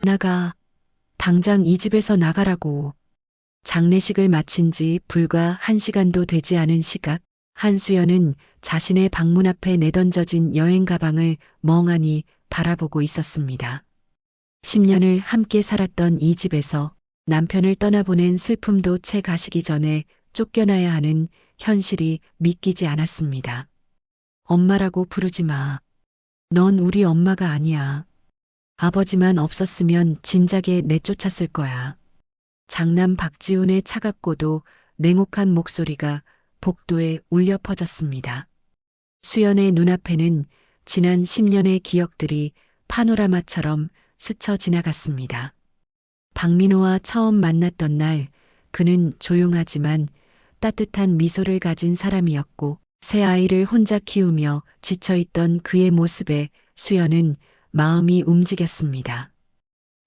나가. 당장 이 집에서 나가라고. 장례식을 마친 지 불과 1시간도 되지 않은 시각, 한수연은 자신의 방문 앞에 내던져진 여행 가방을 멍하니 바라보고 있었습니다. 10년을 함께 살았던 이 집에서 남편을 떠나보낸 슬픔도 채 가시기 전에 쫓겨나야 하는 현실이 믿기지 않았습니다. 엄마라고 부르지 마. 넌 우리 엄마가 아니야. 아버지만 없었으면 진작에 내쫓았을 거야. 장남 박지훈의 차갑고도 냉혹한 목소리가 복도에 울려 퍼졌습니다. 수연의 눈앞에는 지난 10년의 기억들이 파노라마처럼 스쳐 지나갔습니다. 박민호와 처음 만났던 날, 그는 조용하지만 따뜻한 미소를 가진 사람이었고, 새 아이를 혼자 키우며 지쳐있던 그의 모습에 수연은 마음이 움직였습니다.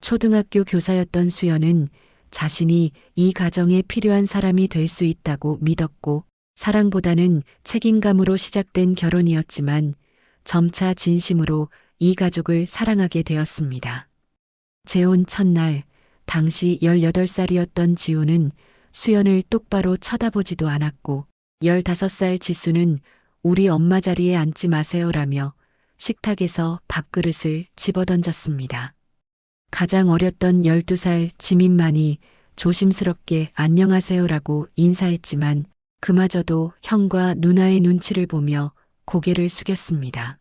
초등학교 교사였던 수연은 자신이 이 가정에 필요한 사람이 될 수 있다고 믿었고, 사랑보다는 책임감으로 시작된 결혼이었지만 점차 진심으로 이 가족을 사랑하게 되었습니다. 재혼 첫날, 당시 18살이었던 지우는 수연을 똑바로 쳐다보지도 않았고, 15살 지수는 우리 엄마 자리에 앉지 마세요라며 식탁에서 밥그릇을 집어던졌습니다. 가장 어렸던 12살 지민만이 조심스럽게 안녕하세요라고 인사했지만 그마저도 형과 누나의 눈치를 보며 고개를 숙였습니다.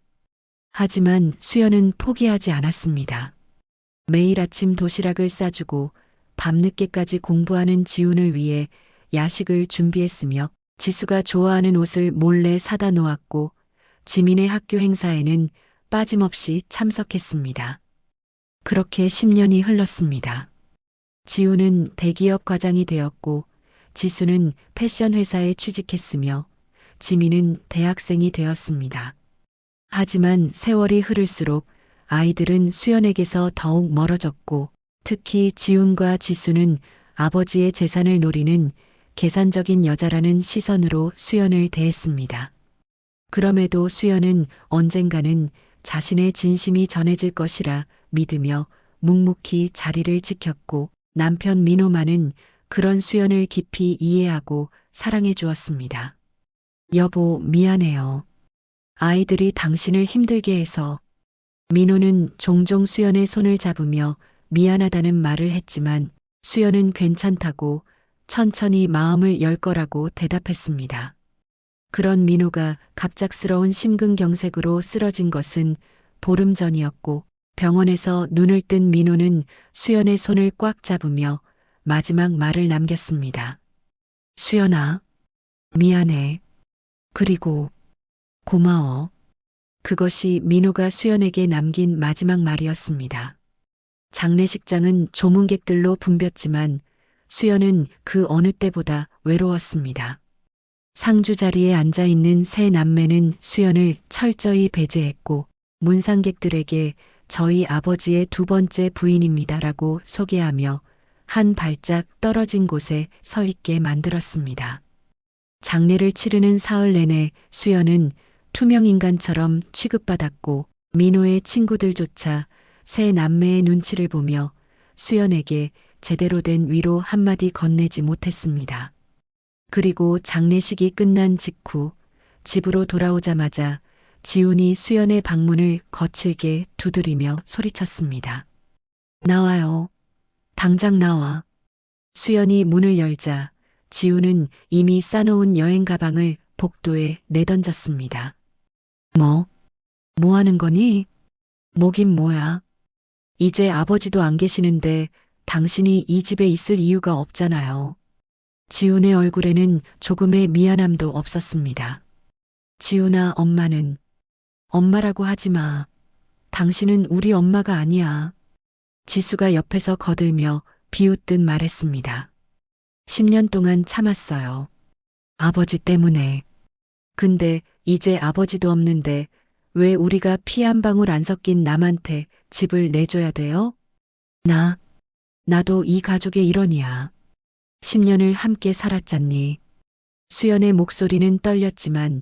하지만 수연은 포기하지 않았습니다. 매일 아침 도시락을 싸주고 밤늦게까지 공부하는 지훈을 위해 야식을 준비했으며 지수가 좋아하는 옷을 몰래 사다 놓았고 지민의 학교 행사에는 빠짐없이 참석했습니다. 그렇게 10년이 흘렀습니다. 지우는 대기업 과장이 되었고 지수는 패션 회사에 취직했으며 지민은 대학생이 되었습니다. 하지만 세월이 흐를수록 아이들은 수연에게서 더욱 멀어졌고 특히 지훈과 지수는 아버지의 재산을 노리는 계산적인 여자라는 시선으로 수연을 대했습니다. 그럼에도 수연은 언젠가는 자신의 진심이 전해질 것이라 믿으며 묵묵히 자리를 지켰고 남편 민호만은 그런 수연을 깊이 이해하고 사랑해 주었습니다. 여보, 미안해요. 아이들이 당신을 힘들게 해서. 민호는 종종 수연의 손을 잡으며 미안하다는 말을 했지만 수연은 괜찮다고 천천히 마음을 열 거라고 대답했습니다. 그런 민호가 갑작스러운 심근경색으로 쓰러진 것은 보름 전이었고 병원에서 눈을 뜬 민호는 수연의 손을 꽉 잡으며 마지막 말을 남겼습니다. 수연아, 미안해. 그리고 고마워. 그것이 민호가 수연에게 남긴 마지막 말이었습니다. 장례식장은 조문객들로 붐볐지만 수연은 그 어느 때보다 외로웠습니다. 상주 자리에 앉아 있는 세 남매는 수연을 철저히 배제했고 문상객들에게 저희 아버지의 두 번째 부인입니다라고 소개하며 한 발짝 떨어진 곳에 서 있게 만들었습니다. 장례를 치르는 사흘 내내 수연은 투명인간처럼 취급받았고 민호의 친구들조차 세 남매의 눈치를 보며 수연에게 제대로 된 위로 한마디 건네지 못했습니다. 그리고 장례식이 끝난 직후 집으로 돌아오자마자 지훈이 수연의 방문을 거칠게 두드리며 소리쳤습니다. 나와요. 당장 나와. 수연이 문을 열자 지훈은 이미 싸놓은 여행 가방을 복도에 내던졌습니다. 뭐 하는 거니? 뭐긴 뭐야. 이제 아버지도 안 계시는데 당신이 이 집에 있을 이유가 없잖아요. 지훈의 얼굴에는 조금의 미안함도 없었습니다. 지훈아, 엄마는. 엄마라고 하지 마. 당신은 우리 엄마가 아니야. 지수가 옆에서 거들며 비웃듯 말했습니다. 10년 동안 참았어요. 아버지 때문에. 근데 이제 아버지도 없는데 왜 우리가 피 한 방울 안 섞인 남한테 집을 내줘야 돼요? 나도 이 가족의 일원이야. 10년을 함께 살았잖니. 수연의 목소리는 떨렸지만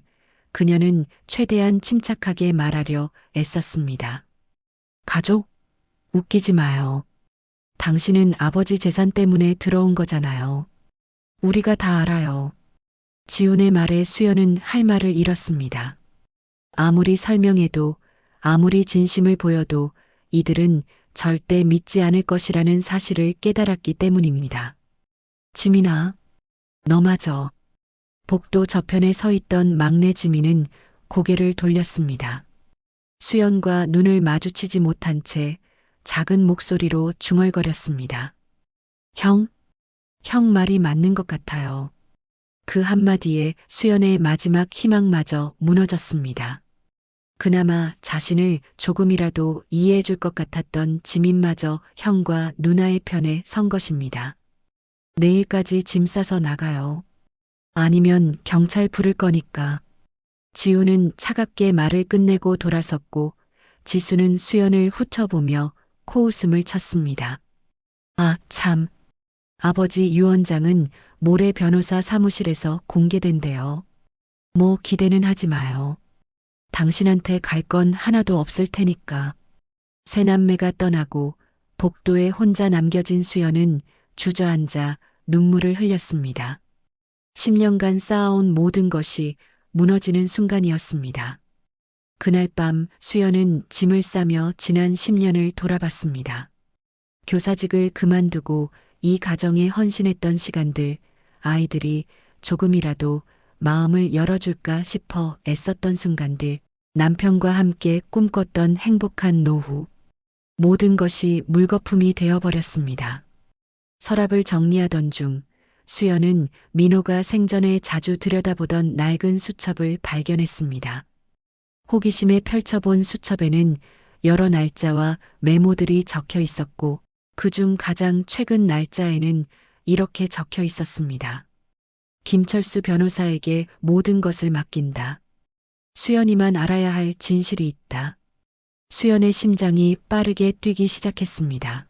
그녀는 최대한 침착하게 말하려 애썼습니다. 가족? 웃기지 마요. 당신은 아버지 재산 때문에 들어온 거잖아요. 우리가 다 알아요. 지훈의 말에 수연은 할 말을 잃었습니다. 아무리 설명해도 아무리 진심을 보여도 이들은 절대 믿지 않을 것이라는 사실을 깨달았기 때문입니다. 지민아, 너마저. 복도 저편에 서 있던 막내 지민은 고개를 돌렸습니다. 수연과 눈을 마주치지 못한 채 작은 목소리로 중얼거렸습니다. 형 말이 맞는 것 같아요. 그 한마디에 수연의 마지막 희망마저 무너졌습니다. 그나마 자신을 조금이라도 이해해 줄 것 같았던 지민마저 형과 누나의 편에 선 것입니다. 내일까지 짐 싸서 나가요. 아니면 경찰 부를 거니까. 지우는 차갑게 말을 끝내고 돌아섰고 지수는 수연을 훑어보며 코웃음을 쳤습니다. 아, 참. 아버지 유원장은 모레 변호사 사무실에서 공개된대요. 뭐 기대는 하지 마요. 당신한테 갈 건 하나도 없을 테니까. 세 남매가 떠나고 복도에 혼자 남겨진 수연은 주저앉아 눈물을 흘렸습니다. 10년간 쌓아온 모든 것이 무너지는 순간이었습니다. 그날 밤 수연은 짐을 싸며 지난 10년을 돌아봤습니다. 교사직을 그만두고 이 가정에 헌신했던 시간들, 아이들이 조금이라도 마음을 열어줄까 싶어 애썼던 순간들, 남편과 함께 꿈꿨던 행복한 노후, 모든 것이 물거품이 되어버렸습니다. 서랍을 정리하던 중 수연은 민호가 생전에 자주 들여다보던 낡은 수첩을 발견했습니다. 호기심에 펼쳐본 수첩에는 여러 날짜와 메모들이 적혀 있었고 그중 가장 최근 날짜에는 이렇게 적혀 있었습니다. 김철수 변호사에게 모든 것을 맡긴다. 수연이만 알아야 할 진실이 있다. 수연의 심장이 빠르게 뛰기 시작했습니다.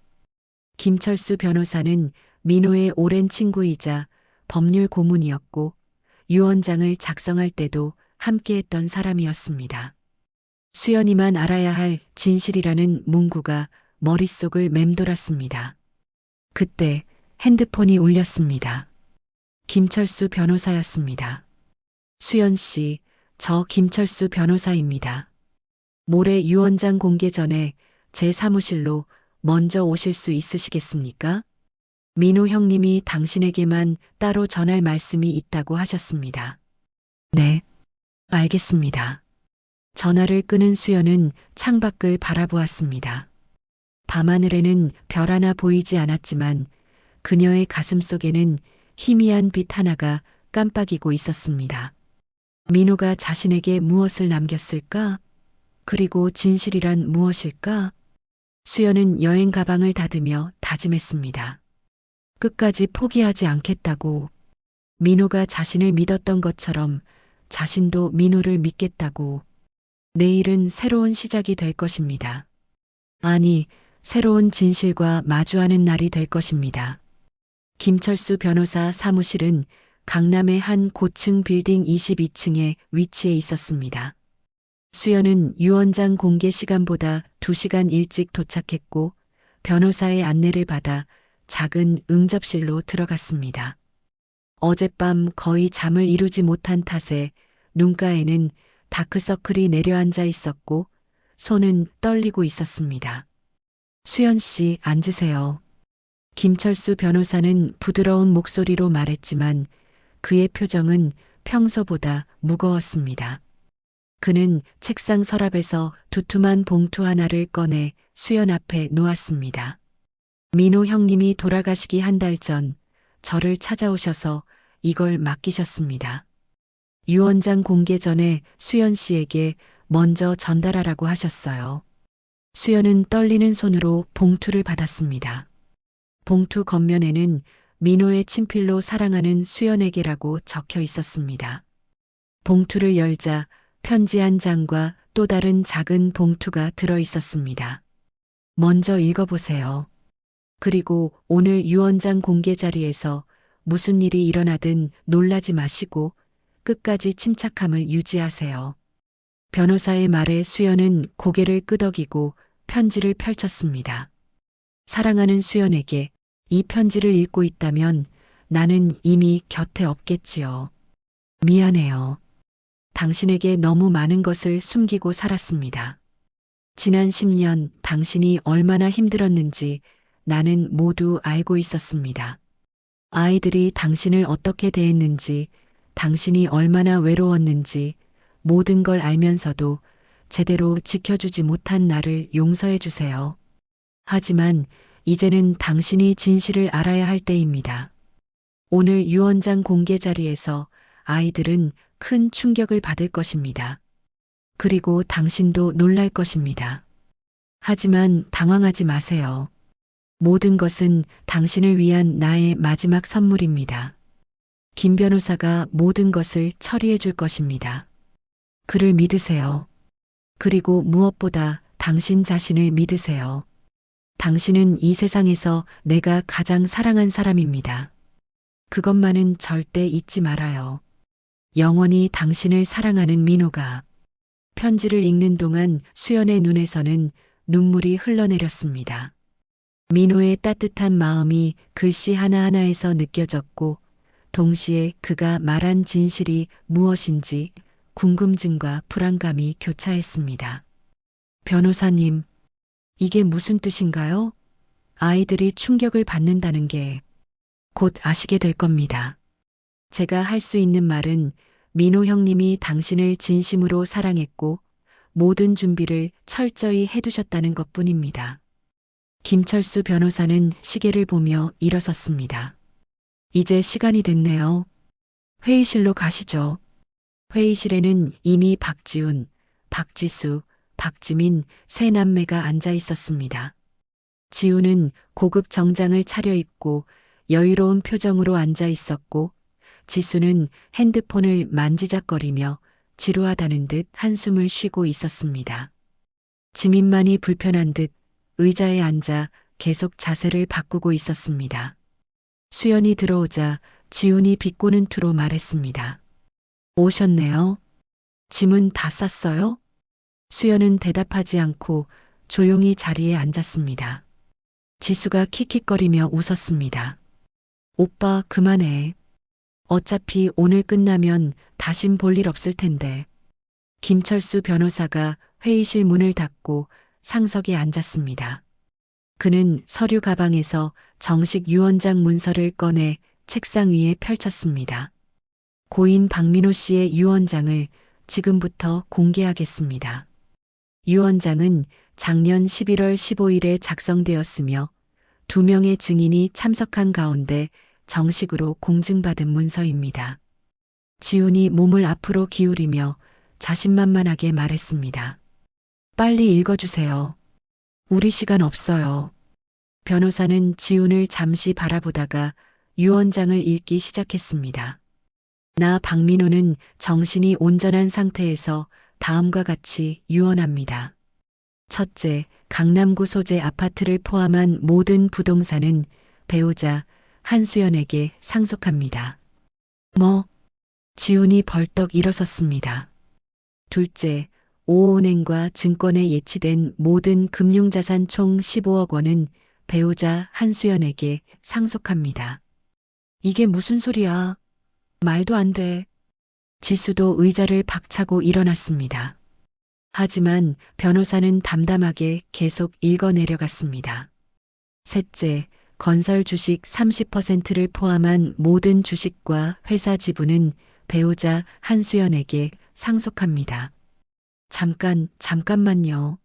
김철수 변호사는 민호의 오랜 친구이자 법률 고문이었고 유언장을 작성할 때도 함께했던 사람이었습니다. 수연이만 알아야 할 진실이라는 문구가 머릿속을 맴돌았습니다. 그때 핸드폰이 울렸습니다. 김철수 변호사였습니다. 수연 씨, 저 김철수 변호사입니다. 모레 유언장 공개 전에 제 사무실로 먼저 오실 수 있으시겠습니까? 민호 형님이 당신에게만 따로 전할 말씀이 있다고 하셨습니다. 네, 알겠습니다. 전화를 끊은 수연은 창밖을 바라보았습니다. 밤하늘에는 별 하나 보이지 않았지만 그녀의 가슴 속에는 희미한 빛 하나가 깜빡이고 있었습니다. 민호가 자신에게 무엇을 남겼을까? 그리고 진실이란 무엇일까? 수연은 여행 가방을 닫으며 다짐했습니다. 끝까지 포기하지 않겠다고. 민호가 자신을 믿었던 것처럼 자신도 민호를 믿겠다고. 내일은 새로운 시작이 될 것입니다. 아니, 새로운 진실과 마주하는 날이 될 것입니다. 김철수 변호사 사무실은 강남의 한 고층 빌딩 22층에 위치해 있었습니다. 수연은 유언장 공개 시간보다 2시간 일찍 도착했고 변호사의 안내를 받아 작은 응접실로 들어갔습니다. 어젯밤 거의 잠을 이루지 못한 탓에 눈가에는 다크서클이 내려앉아 있었고 손은 떨리고 있었습니다. 수연 씨, 앉으세요. 김철수 변호사는 부드러운 목소리로 말했지만 그의 표정은 평소보다 무거웠습니다. 그는 책상 서랍에서 두툼한 봉투 하나를 꺼내 수연 앞에 놓았습니다. 민호 형님이 돌아가시기 한 달 전 저를 찾아오셔서 이걸 맡기셨습니다. 유언장 공개 전에 수연 씨에게 먼저 전달하라고 하셨어요. 수연은 떨리는 손으로 봉투를 받았습니다. 봉투 겉면에는 민호의 친필로 사랑하는 수연에게라고 적혀 있었습니다. 봉투를 열자 편지 한 장과 또 다른 작은 봉투가 들어 있었습니다. 먼저 읽어보세요. 그리고 오늘 유언장 공개 자리에서 무슨 일이 일어나든 놀라지 마시고 끝까지 침착함을 유지하세요. 변호사의 말에 수연은 고개를 끄덕이고 편지를 펼쳤습니다. 사랑하는 수연에게 이 편지를 읽고 있다면 나는 이미 곁에 없겠지요. 미안해요. 당신에게 너무 많은 것을 숨기고 살았습니다. 지난 10년 당신이 얼마나 힘들었는지 나는 모두 알고 있었습니다. 아이들이 당신을 어떻게 대했는지, 당신이 얼마나 외로웠는지 모든 걸 알면서도 제대로 지켜주지 못한 나를 용서해 주세요. 하지만 이제는 당신이 진실을 알아야 할 때입니다. 오늘 유언장 공개 자리에서 아이들은 큰 충격을 받을 것입니다. 그리고 당신도 놀랄 것입니다. 하지만 당황하지 마세요. 모든 것은 당신을 위한 나의 마지막 선물입니다. 김 변호사가 모든 것을 처리해 줄 것입니다. 그를 믿으세요. 그리고 무엇보다 당신 자신을 믿으세요. 당신은 이 세상에서 내가 가장 사랑한 사람입니다. 그것만은 절대 잊지 말아요. 영원히 당신을 사랑하는 민호가. 편지를 읽는 동안 수연의 눈에서는 눈물이 흘러내렸습니다. 민호의 따뜻한 마음이 글씨 하나하나에서 느껴졌고, 동시에 그가 말한 진실이 무엇인지 궁금증과 불안감이 교차했습니다. 변호사님, 이게 무슨 뜻인가요? 아이들이 충격을 받는다는 게 곧 아시게 될 겁니다. 제가 할 수 있는 말은 민호 형님이 당신을 진심으로 사랑했고 모든 준비를 철저히 해두셨다는 것뿐입니다. 김철수 변호사는 시계를 보며 일어섰습니다. 이제 시간이 됐네요. 회의실로 가시죠. 회의실에는 이미 박지훈, 박지수, 박지민 세 남매가 앉아 있었습니다. 지훈은 고급 정장을 차려입고 여유로운 표정으로 앉아 있었고, 지수는 핸드폰을 만지작거리며 지루하다는 듯 한숨을 쉬고 있었습니다. 지민만이 불편한 듯 의자에 앉아 계속 자세를 바꾸고 있었습니다. 수연이 들어오자 지훈이 비꼬는 투로 말했습니다. 오셨네요. 짐은 다 쌌어요? 수연은 대답하지 않고 조용히 자리에 앉았습니다. 지수가 킥킥거리며 웃었습니다. 오빠 그만해. 어차피 오늘 끝나면 다신 볼 일 없을 텐데. 김철수 변호사가 회의실 문을 닫고 상석에 앉았습니다. 그는 서류 가방에서 정식 유언장 문서를 꺼내 책상 위에 펼쳤습니다. 고인 박민호 씨의 유언장을 지금부터 공개하겠습니다. 유언장은 작년 11월 15일에 작성되었으며 2명의 증인이 참석한 가운데 정식으로 공증받은 문서입니다. 지훈이 몸을 앞으로 기울이며 자신만만하게 말했습니다. 빨리 읽어주세요. 우리 시간 없어요. 변호사는 지훈을 잠시 바라보다가 유언장을 읽기 시작했습니다. 나 박민호는 정신이 온전한 상태에서 다음과 같이 유언합니다. 첫째, 강남구 소재 아파트를 포함한 모든 부동산은 배우자 한수연에게 상속합니다. 뭐? 지훈이 벌떡 일어섰습니다. 둘째, 오은행과 증권에 예치된 모든 금융자산 총 15억 원은 배우자 한수연에게 상속합니다. 이게 무슨 소리야? 말도 안 돼. 지수도 의자를 박차고 일어났습니다. 하지만 변호사는 담담하게 계속 읽어내려갔습니다. 셋째, 건설 주식 30%를 포함한 모든 주식과 회사 지분은 배우자 한수연에게 상속합니다. 잠깐만요.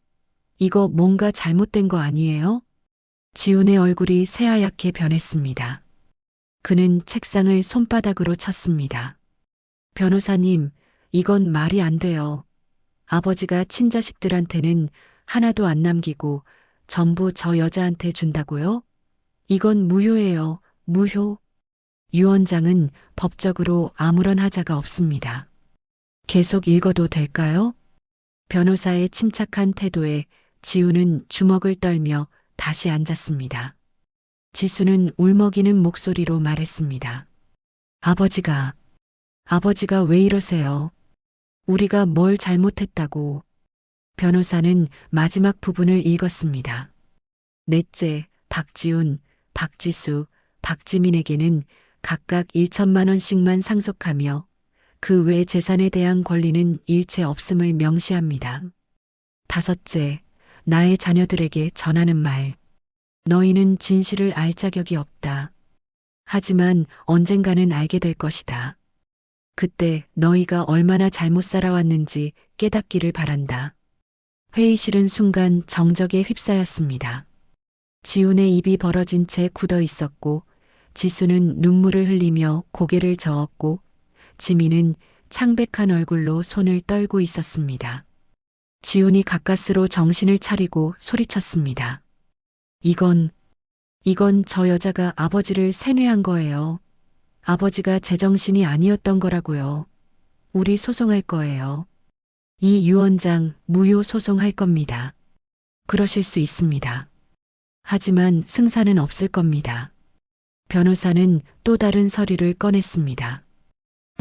이거 뭔가 잘못된 거 아니에요? 지훈의 얼굴이 새하얗게 변했습니다. 그는 책상을 손바닥으로 쳤습니다. 변호사님, 이건 말이 안 돼요. 아버지가 친자식들한테는 하나도 안 남기고 전부 저 여자한테 준다고요? 이건 무효예요. 무효. 유언장은 법적으로 아무런 하자가 없습니다. 계속 읽어도 될까요? 변호사의 침착한 태도에 지훈은 주먹을 떨며 다시 앉았습니다. 지수는 울먹이는 목소리로 말했습니다. 아버지가 왜 이러세요? 우리가 뭘 잘못했다고. 변호사는 마지막 부분을 읽었습니다. 넷째, 박지훈, 박지수, 박지민에게는 각각 1천만 원씩만 상속하며 그 외 재산에 대한 권리는 일체 없음을 명시합니다. 다섯째, 나의 자녀들에게 전하는 말. 너희는 진실을 알 자격이 없다. 하지만 언젠가는 알게 될 것이다. 그때 너희가 얼마나 잘못 살아왔는지 깨닫기를 바란다. 회의실은 순간 정적에 휩싸였습니다. 지훈의 입이 벌어진 채 굳어 있었고 지수는 눈물을 흘리며 고개를 저었고 지민은 창백한 얼굴로 손을 떨고 있었습니다. 지훈이 가까스로 정신을 차리고 소리쳤습니다. 이건 저 여자가 아버지를 세뇌한 거예요. 아버지가 제정신이 아니었던 거라고요. 우리 소송할 거예요. 이 유 원장 무효 소송할 겁니다. 그러실 수 있습니다. 하지만 승산은 없을 겁니다. 변호사는 또 다른 서류를 꺼냈습니다.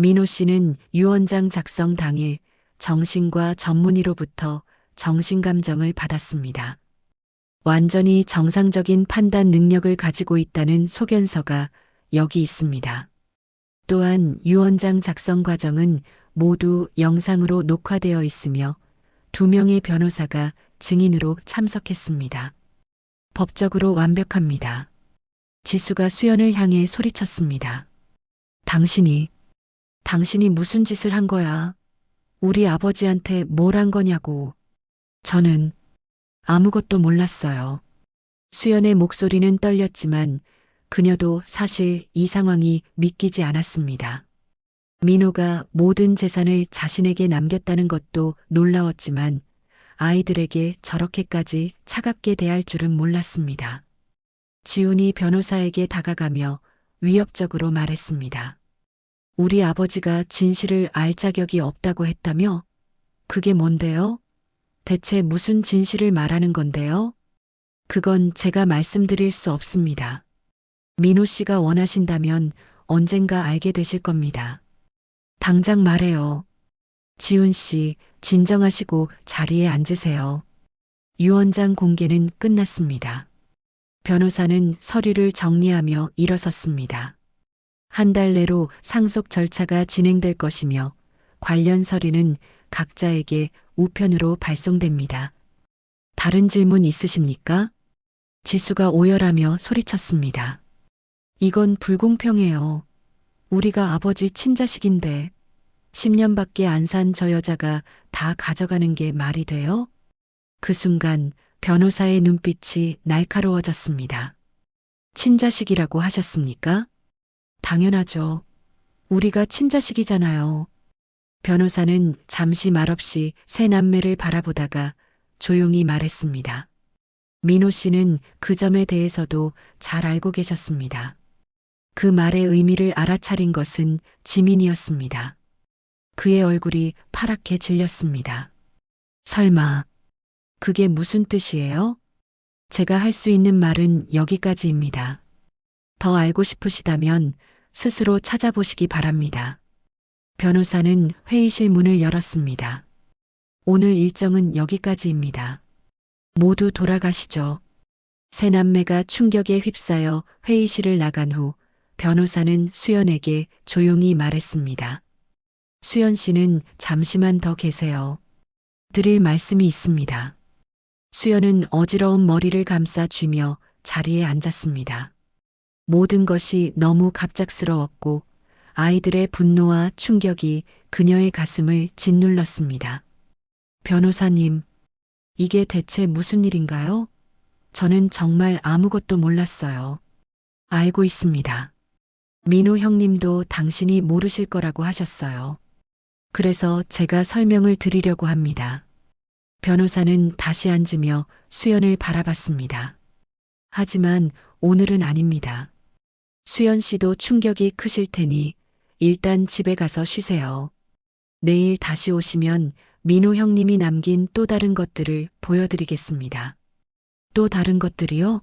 민호 씨는 유 원장 작성 당일 정신과 전문의로부터 정신감정을 받았습니다. 완전히 정상적인 판단 능력을 가지고 있다는 소견서가 여기 있습니다. 또한 유 원장 작성 과정은 모두 영상으로 녹화되어 있으며 2명의 변호사가 증인으로 참석했습니다. 법적으로 완벽합니다. 지수가 수연을 향해 소리쳤습니다. 당신이 무슨 짓을 한 거야? 우리 아버지한테 뭘 한 거냐고. 저는 아무것도 몰랐어요. 수연의 목소리는 떨렸지만 그녀도 사실 이 상황이 믿기지 않았습니다. 민호가 모든 재산을 자신에게 남겼다는 것도 놀라웠지만 아이들에게 저렇게까지 차갑게 대할 줄은 몰랐습니다. 지훈이 변호사에게 다가가며 위협적으로 말했습니다. 우리 아버지가 진실을 알 자격이 없다고 했다며? 그게 뭔데요? 대체 무슨 진실을 말하는 건데요? 그건 제가 말씀드릴 수 없습니다. 민호 씨가 원하신다면 언젠가 알게 되실 겁니다. 당장 말해요. 지훈 씨, 진정하시고 자리에 앉으세요. 유 원장 공개는 끝났습니다. 변호사는 서류를 정리하며 일어섰습니다. 한 달 내로 상속 절차가 진행될 것이며 관련 서류는 각자에게 우편으로 발송됩니다. 다른 질문 있으십니까? 지수가 오열하며 소리쳤습니다. 이건 불공평해요. 우리가 아버지 친자식인데 10년밖에 안 산 저 여자가 다 가져가는 게 말이 돼요? 그 순간 변호사의 눈빛이 날카로워졌습니다. 친자식이라고 하셨습니까? 당연하죠. 우리가 친자식이잖아요. 변호사는 잠시 말없이 세 남매를 바라보다가 조용히 말했습니다. 민호 씨는 그 점에 대해서도 잘 알고 계셨습니다. 그 말의 의미를 알아차린 것은 지민이었습니다. 그의 얼굴이 파랗게 질렸습니다. 설마, 그게 무슨 뜻이에요? 제가 할 수 있는 말은 여기까지입니다. 더 알고 싶으시다면 스스로 찾아보시기 바랍니다. 변호사는 회의실 문을 열었습니다. 오늘 일정은 여기까지입니다. 모두 돌아가시죠. 세 남매가 충격에 휩싸여 회의실을 나간 후 변호사는 수연에게 조용히 말했습니다. 수연 씨는 잠시만 더 계세요. 드릴 말씀이 있습니다. 수연은 어지러운 머리를 감싸 쥐며 자리에 앉았습니다. 모든 것이 너무 갑작스러웠고 아이들의 분노와 충격이 그녀의 가슴을 짓눌렀습니다. 변호사님, 이게 대체 무슨 일인가요? 저는 정말 아무것도 몰랐어요. 알고 있습니다. 민호 형님도 당신이 모르실 거라고 하셨어요. 그래서 제가 설명을 드리려고 합니다. 변호사는 다시 앉으며 수연을 바라봤습니다. 하지만 오늘은 아닙니다. 수연 씨도 충격이 크실 테니 일단 집에 가서 쉬세요. 내일 다시 오시면 민호 형님이 남긴 또 다른 것들을 보여드리겠습니다. 또 다른 것들이요?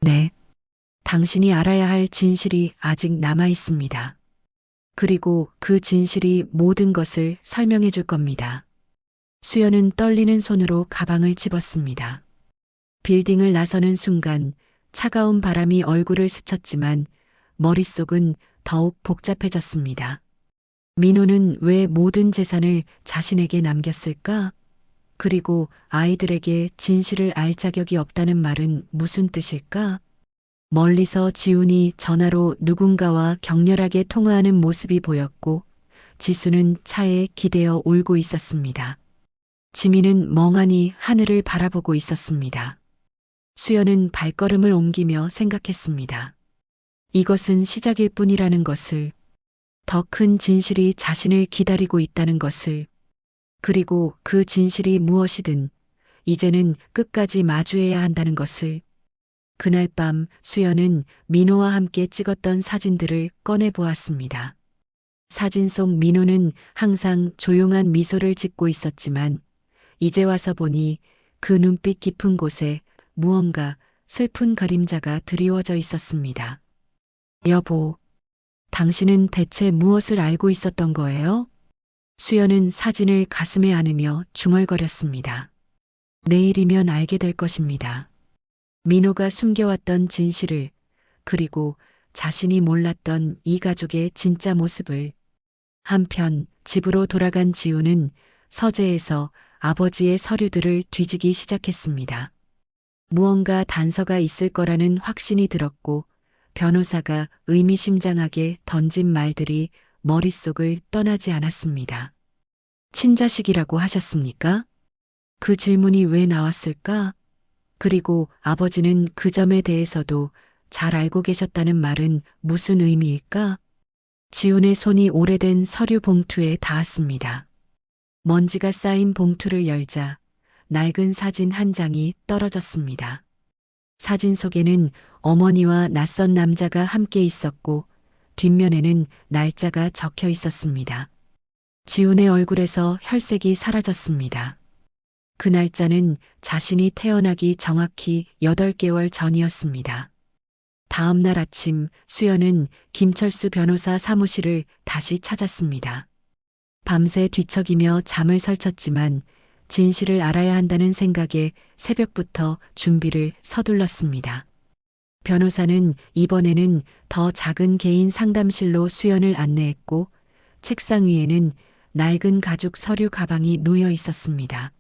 네. 당신이 알아야 할 진실이 아직 남아 있습니다. 그리고 그 진실이 모든 것을 설명해 줄 겁니다. 수연은 떨리는 손으로 가방을 집었습니다. 빌딩을 나서는 순간 차가운 바람이 얼굴을 스쳤지만 머릿속은 더욱 복잡해졌습니다. 민호는 왜 모든 재산을 자신에게 남겼을까? 그리고 아이들에게 진실을 알 자격이 없다는 말은 무슨 뜻일까? 멀리서 지훈이 전화로 누군가와 격렬하게 통화하는 모습이 보였고 지수는 차에 기대어 울고 있었습니다. 지민은 멍하니 하늘을 바라보고 있었습니다. 수연은 발걸음을 옮기며 생각했습니다. 이것은 시작일 뿐이라는 것을, 더 큰 진실이 자신을 기다리고 있다는 것을, 그리고 그 진실이 무엇이든 이제는 끝까지 마주해야 한다는 것을. 그날 밤 수연은 민호와 함께 찍었던 사진들을 꺼내 보았습니다. 사진 속 민호는 항상 조용한 미소를 짓고 있었지만 이제 와서 보니 그 눈빛 깊은 곳에 무언가 슬픈 그림자가 드리워져 있었습니다. 여보, 당신은 대체 무엇을 알고 있었던 거예요? 수연은 사진을 가슴에 안으며 중얼거렸습니다. 내일이면 알게 될 것입니다. 민호가 숨겨왔던 진실을, 그리고 자신이 몰랐던 이 가족의 진짜 모습을. 한편 집으로 돌아간 지우는 서재에서 아버지의 서류들을 뒤지기 시작했습니다. 무언가 단서가 있을 거라는 확신이 들었고 변호사가 의미심장하게 던진 말들이 머릿속을 떠나지 않았습니다. 친자식이라고 하셨습니까? 그 질문이 왜 나왔을까? 그리고 아버지는 그 점에 대해서도 잘 알고 계셨다는 말은 무슨 의미일까? 지훈의 손이 오래된 서류 봉투에 닿았습니다. 먼지가 쌓인 봉투를 열자 낡은 사진 한 장이 떨어졌습니다. 사진 속에는 어머니와 낯선 남자가 함께 있었고 뒷면에는 날짜가 적혀 있었습니다. 지훈의 얼굴에서 혈색이 사라졌습니다. 그 날짜는 자신이 태어나기 정확히 8개월 전이었습니다. 다음 날 아침 수연은 김철수 변호사 사무실을 다시 찾았습니다. 밤새 뒤척이며 잠을 설쳤지만 진실을 알아야 한다는 생각에 새벽부터 준비를 서둘렀습니다. 변호사는 이번에는 더 작은 개인 상담실로 수연을 안내했고 책상 위에는 낡은 가죽 서류 가방이 놓여 있었습니다.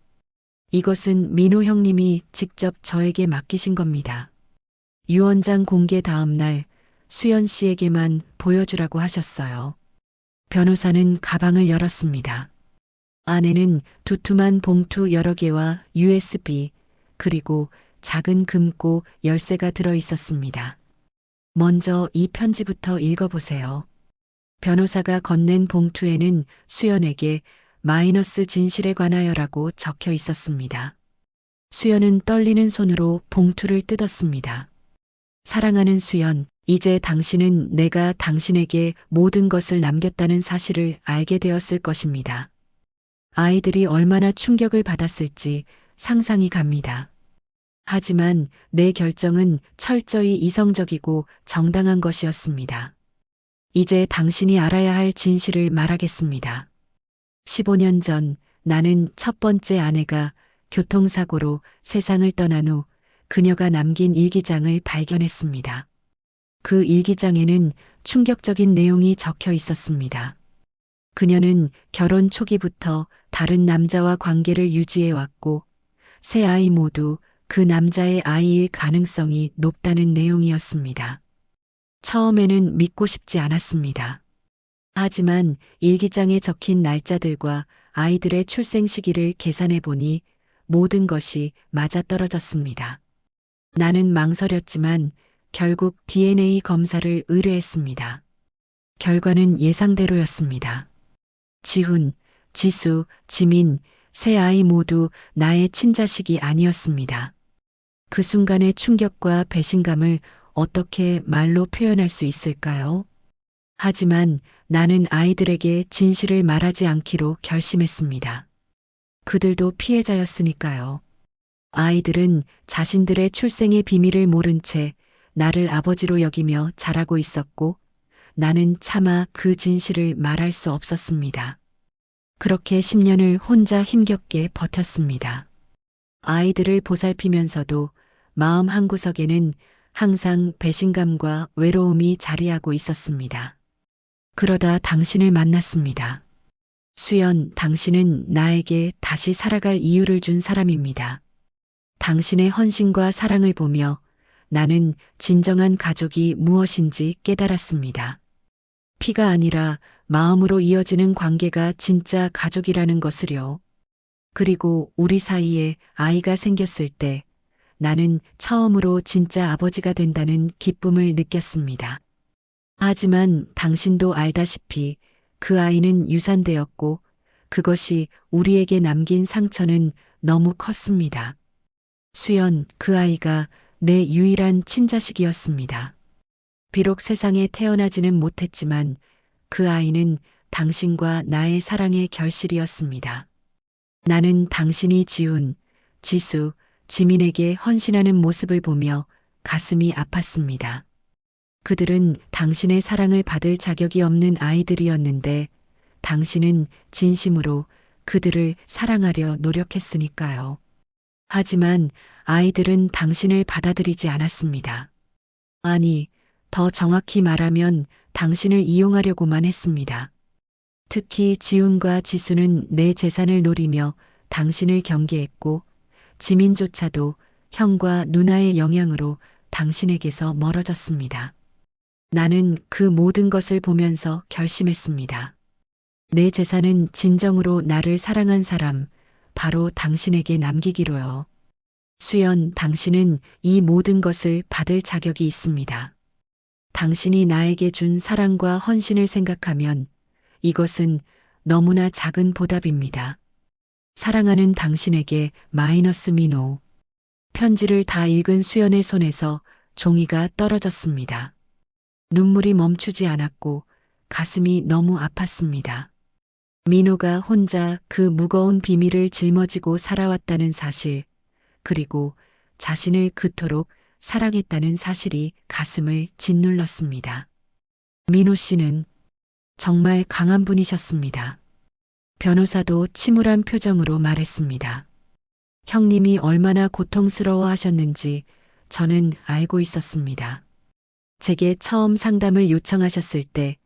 이것은 민호 형님이 직접 저에게 맡기신 겁니다. 유언장 공개 다음 날 수연 씨에게만 보여주라고 하셨어요. 변호사는 가방을 열었습니다. 안에는 두툼한 봉투 여러 개와 USB 그리고 작은 금고 열쇠가 들어 있었습니다. 먼저 이 편지부터 읽어보세요. 변호사가 건넨 봉투에는 수연에게 마이너스 진실에 관하여라고 적혀 있었습니다. 수연은 떨리는 손으로 봉투를 뜯었습니다. 사랑하는 수연, 이제 당신은 내가 당신에게 모든 것을 남겼다는 사실을 알게 되었을 것입니다. 아이들이 얼마나 충격을 받았을지 상상이 갑니다. 하지만 내 결정은 철저히 이성적이고 정당한 것이었습니다. 이제 당신이 알아야 할 진실을 말하겠습니다. 15년 전 나는 첫 번째 아내가 교통사고로 세상을 떠난 후 그녀가 남긴 일기장을 발견했습니다. 그 일기장에는 충격적인 내용이 적혀 있었습니다. 그녀는 결혼 초기부터 다른 남자와 관계를 유지해 왔고 세 아이 모두 그 남자의 아이일 가능성이 높다는 내용이었습니다. 처음에는 믿고 싶지 않았습니다. 하지만 일기장에 적힌 날짜들과 아이들의 출생 시기를 계산해 보니 모든 것이 맞아떨어졌습니다. 나는 망설였지만 결국 DNA 검사를 의뢰했습니다. 결과는 예상대로였습니다. 지훈, 지수, 지민, 세 아이 모두 나의 친자식이 아니었습니다. 그 순간의 충격과 배신감을 어떻게 말로 표현할 수 있을까요? 하지만 나는 아이들에게 진실을 말하지 않기로 결심했습니다. 그들도 피해자였으니까요. 아이들은 자신들의 출생의 비밀을 모른 채 나를 아버지로 여기며 자라고 있었고 나는 차마 그 진실을 말할 수 없었습니다. 그렇게 10년을 혼자 힘겹게 버텼습니다. 아이들을 보살피면서도 마음 한구석에는 항상 배신감과 외로움이 자리하고 있었습니다. 그러다 당신을 만났습니다. 수연, 당신은 나에게 다시 살아갈 이유를 준 사람입니다. 당신의 헌신과 사랑을 보며 나는 진정한 가족이 무엇인지 깨달았습니다. 피가 아니라 마음으로 이어지는 관계가 진짜 가족이라는 것을요. 그리고 우리 사이에 아이가 생겼을 때 나는 처음으로 진짜 아버지가 된다는 기쁨을 느꼈습니다. 하지만 당신도 알다시피 그 아이는 유산되었고 그것이 우리에게 남긴 상처는 너무 컸습니다. 수연, 그 아이가 내 유일한 친자식이었습니다. 비록 세상에 태어나지는 못했지만 그 아이는 당신과 나의 사랑의 결실이었습니다. 나는 당신이 지훈, 지수, 지민에게 헌신하는 모습을 보며 가슴이 아팠습니다. 그들은 당신의 사랑을 받을 자격이 없는 아이들이었는데 당신은 진심으로 그들을 사랑하려 노력했으니까요. 하지만 아이들은 당신을 받아들이지 않았습니다. 아니, 더 정확히 말하면 당신을 이용하려고만 했습니다. 특히 지훈과 지수는 내 재산을 노리며 당신을 경계했고 지민조차도 형과 누나의 영향으로 당신에게서 멀어졌습니다. 나는 그 모든 것을 보면서 결심했습니다. 내 재산은 진정으로 나를 사랑한 사람, 바로 당신에게 남기기로요. 수연, 당신은 이 모든 것을 받을 자격이 있습니다. 당신이 나에게 준 사랑과 헌신을 생각하면 이것은 너무나 작은 보답입니다. 사랑하는 당신에게 마이너스 민호. 편지를 다 읽은 수연의 손에서 종이가 떨어졌습니다. 눈물이 멈추지 않았고 가슴이 너무 아팠습니다. 민호가 혼자 그 무거운 비밀을 짊어지고 살아왔다는 사실, 그리고 자신을 그토록 사랑했다는 사실이 가슴을 짓눌렀습니다. 민호 씨는 정말 강한 분이셨습니다. 변호사도 침울한 표정으로 말했습니다. 형님이 얼마나 고통스러워 하셨는지 저는 알고 있었습니다. 제게 처음 상담을 요청하셨을 때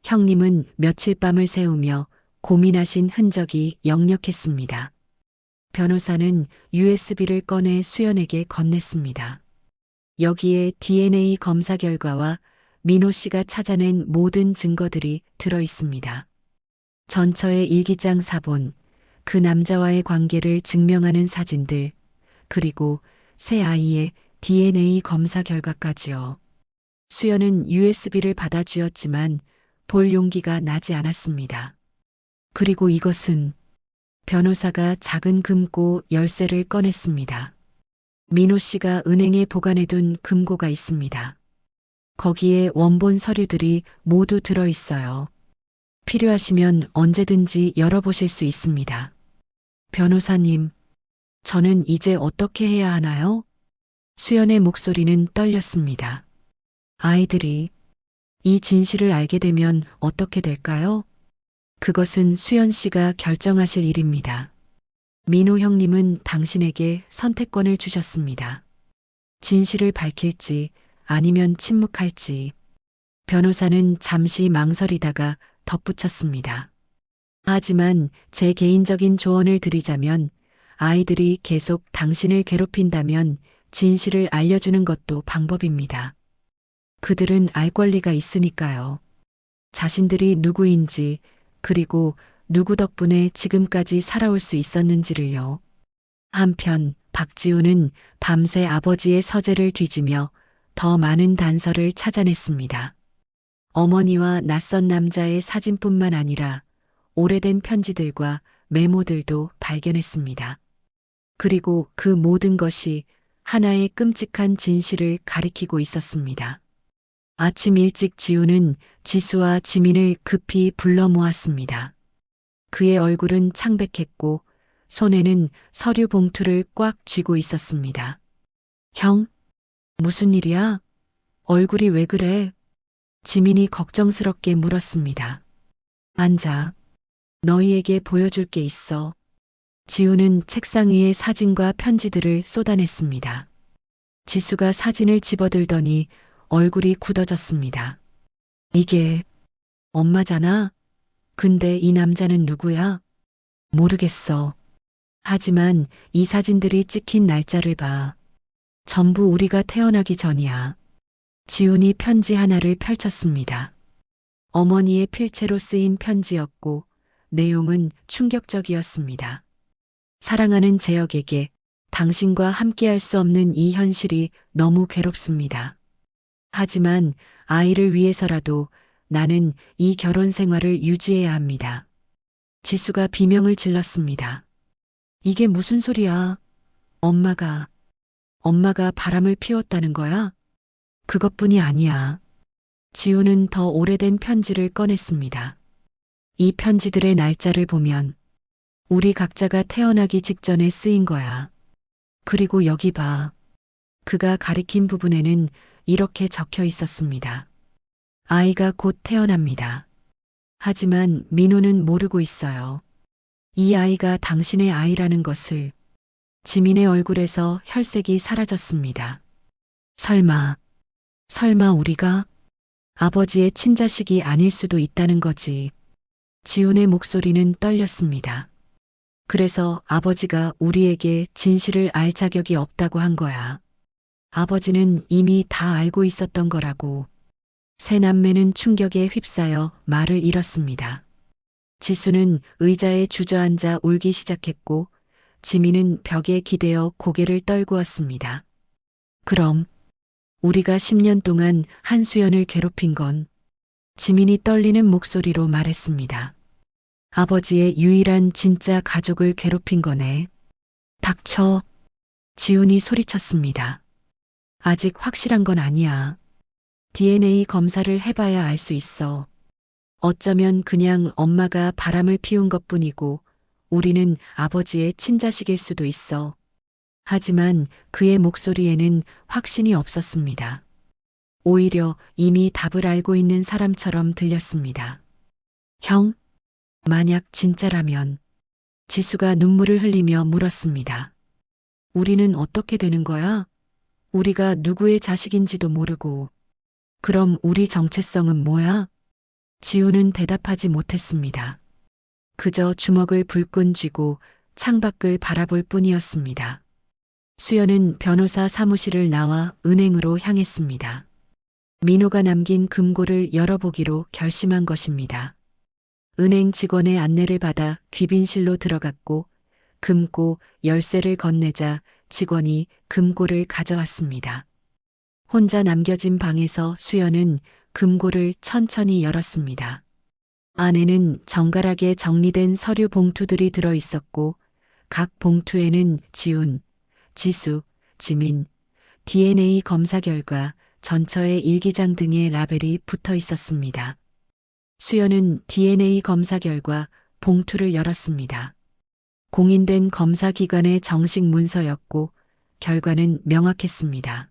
형님은 며칠 밤을 새우며 고민하신 흔적이 역력했습니다. 변호사는 USB를 꺼내 수연에게 건넸습니다. 여기에 DNA 검사 결과와 민호 씨가 찾아낸 모든 증거들이 들어 있습니다. 전처의 일기장 사본, 그 남자와의 관계를 증명하는 사진들, 그리고 새 아이의 DNA 검사 결과까지요. 수연은 USB를 받아 쥐었지만 볼 용기가 나지 않았습니다. 그리고 이것은 변호사가 작은 금고 열쇠를 꺼냈습니다. 민호 씨가 은행에 보관해둔 금고가 있습니다. 거기에 원본 서류들이 모두 들어 있어요. 필요하시면 언제든지 열어보실 수 있습니다. 변호사님, 저는 이제 어떻게 해야 하나요? 수연의 목소리는 떨렸습니다. 아이들이 이 진실을 알게 되면 어떻게 될까요? 그것은 수연 씨가 결정하실 일입니다. 민호 형님은 당신에게 선택권을 주셨습니다. 진실을 밝힐지 아니면 침묵할지. 변호사는 잠시 망설이다가 덧붙였습니다. 하지만 제 개인적인 조언을 드리자면 아이들이 계속 당신을 괴롭힌다면 진실을 알려주는 것도 방법입니다. 그들은 알 권리가 있으니까요. 자신들이 누구인지 그리고 누구 덕분에 지금까지 살아올 수 있었는지를요. 한편 박지우는 밤새 아버지의 서재를 뒤지며 더 많은 단서를 찾아냈습니다. 어머니와 낯선 남자의 사진뿐만 아니라 오래된 편지들과 메모들도 발견했습니다. 그리고 그 모든 것이 하나의 끔찍한 진실을 가리키고 있었습니다. 아침 일찍 지우는 지수와 지민을 급히 불러 모았습니다. 그의 얼굴은 창백했고 손에는 서류 봉투를 꽉 쥐고 있었습니다. 형, 무슨 일이야? 얼굴이 왜 그래? 지민이 걱정스럽게 물었습니다. 앉아. 너희에게 보여줄 게 있어. 지우는 책상 위에 사진과 편지들을 쏟아냈습니다. 지수가 사진을 집어들더니 얼굴이 굳어졌습니다. 이게 엄마잖아? 근데 이 남자는 누구야? 모르겠어. 하지만 이 사진들이 찍힌 날짜를 봐. 전부 우리가 태어나기 전이야. 지훈이 편지 하나를 펼쳤습니다. 어머니의 필체로 쓰인 편지였고 내용은 충격적이었습니다. 사랑하는 재혁에게 당신과 함께할 수 없는 이 현실이 너무 괴롭습니다. 하지만 아이를 위해서라도 나는 이 결혼 생활을 유지해야 합니다. 지수가 비명을 질렀습니다. 이게 무슨 소리야? 엄마가 바람을 피웠다는 거야? 그것뿐이 아니야. 지우는 더 오래된 편지를 꺼냈습니다. 이 편지들의 날짜를 보면 우리 각자가 태어나기 직전에 쓰인 거야. 그리고 여기 봐. 그가 가리킨 부분에는 이렇게 적혀 있었습니다. 아이가 곧 태어납니다. 하지만 민호는 모르고 있어요. 이 아이가 당신의 아이라는 것을. 지민의 얼굴에서 혈색이 사라졌습니다. 설마 우리가 아버지의 친자식이 아닐 수도 있다는 거지. 지훈의 목소리는 떨렸습니다. 그래서 아버지가 우리에게 진실을 알 자격이 없다고 한 거야. 아버지는 이미 다 알고 있었던 거라고. 세 남매는 충격에 휩싸여 말을 잃었습니다. 지수는 의자에 주저앉아 울기 시작했고 지민은 벽에 기대어 고개를 떨구었습니다. 그럼 우리가 10년 동안 한수연을 괴롭힌 건 지민이 떨리는 목소리로 말했습니다. 아버지의 유일한 진짜 가족을 괴롭힌 거네. 닥쳐. 지훈이 소리쳤습니다. 아직 확실한 건 아니야. DNA 검사를 해봐야 알 수 있어. 어쩌면 그냥 엄마가 바람을 피운 것뿐이고 우리는 아버지의 친자식일 수도 있어. 하지만 그의 목소리에는 확신이 없었습니다. 오히려 이미 답을 알고 있는 사람처럼 들렸습니다. 형, 만약 진짜라면 지수가 눈물을 흘리며 물었습니다. 우리는 어떻게 되는 거야? 우리가 누구의 자식인지도 모르고. 그럼 우리 정체성은 뭐야? 지우는 대답하지 못했습니다. 그저 주먹을 불끈 쥐고 창밖을 바라볼 뿐이었습니다. 수연은 변호사 사무실을 나와 은행으로 향했습니다. 민호가 남긴 금고를 열어보기로 결심한 것입니다. 은행 직원의 안내를 받아 귀빈실로 들어갔고 금고 열쇠를 건네자 직원이 금고를 가져왔습니다. 혼자 남겨진 방에서 수연은 금고를 천천히 열었습니다. 안에는 정갈하게 정리된 서류 봉투들이 들어 있었고 각 봉투에는 지훈, 지수, 지민, DNA 검사 결과, 전처의 일기장 등의 라벨이 붙어 있었습니다. 수연은 DNA 검사 결과 봉투를 열었습니다. 공인된 검사기관의 정식 문서였고 결과는 명확했습니다.